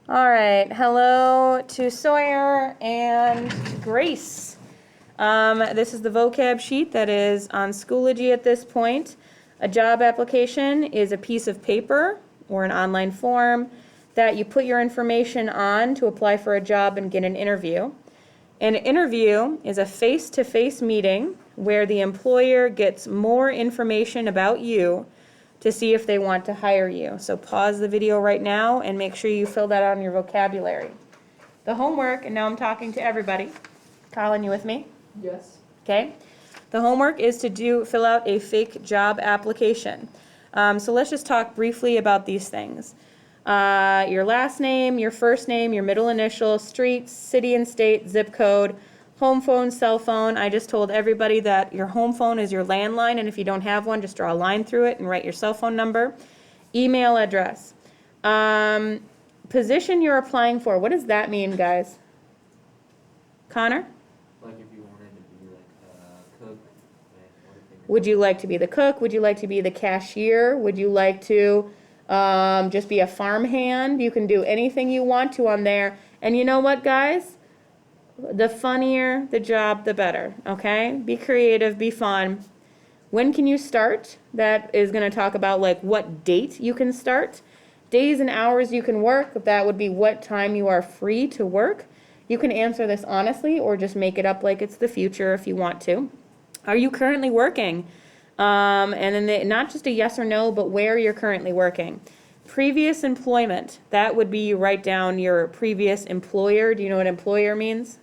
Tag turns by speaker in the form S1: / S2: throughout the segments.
S1: All right, hello to Sawyer and to Grace. This is the vocab sheet that is on Schoology at this point. A job application is a piece of paper or an online form that you put your information on to apply for a job and get an interview. An interview is a face-to-face meeting where the employer gets more information about you to see if they want to hire you. So pause the video right now and make sure you fill that out in your vocabulary. The homework, and now I'm talking to everybody. Colin, you with me?
S2: Yes.
S1: Okay. The homework is to fill out a fake job application. So let's just talk briefly about these things. Your last name, your first name, your middle initial, street, city and state, zip code, home phone, cell phone. I just told everybody that your home phone is your landline, and if you don't have one, just draw a line through it and write your cell phone number. Email address. Position you're applying for. What does that mean, guys? Connor?
S3: Like if you wanted to be like a cook, like
S1: Would you like to be the cook? Would you like to be the cashier? Would you like to just be a farmhand? You can do anything you want to on there. And you know what, guys? The funnier the job, the better, okay? Be creative, be fun. When can you start? That is going to talk about like what date you can start. Days and hours you can work. That would be what time you are free to work. You can answer this honestly or just make it up like it's the future if you want to. Are you currently working? And then not just a yes or no, but where you're currently working. Previous employment. That would be you write down your previous employer. Do you know what employer means?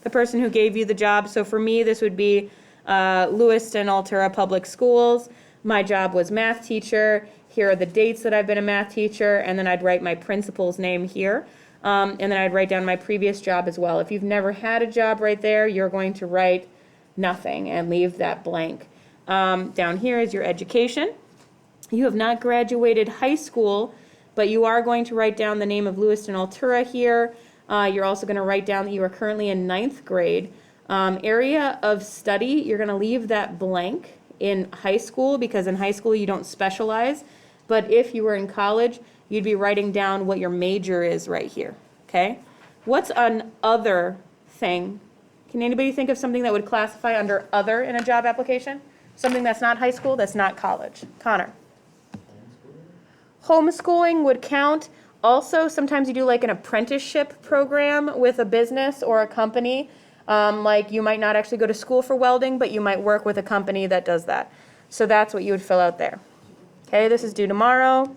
S1: The person who gave you the job. So for me, this would be Lewiston Altura Public Schools. My job was math teacher. Here are the dates that I've been a math teacher, and then I'd write my principal's name here. And then I'd write down my previous job as well. If you've never had a job right there, you're going to write nothing and leave that blank. Down here is your education. You have not graduated high school, but you are going to write down the name of Lewiston Altura here. You're also going to write down that you are currently in 9th grade. Area of study, you're going to leave that blank in high school because in high school you don't specialize. But if you were in college, you'd be writing down what your major is right here, okay? What's an other thing? Can anybody think of something that would classify under other in a job application? Something that's not high school, that's not college. Connor? Homeschooling would count. Also, sometimes you do like an apprenticeship program with a business or a company. Like you might not actually go to school for welding, but you might work with a company that does that. So that's what you would fill out there. Okay, this is due tomorrow.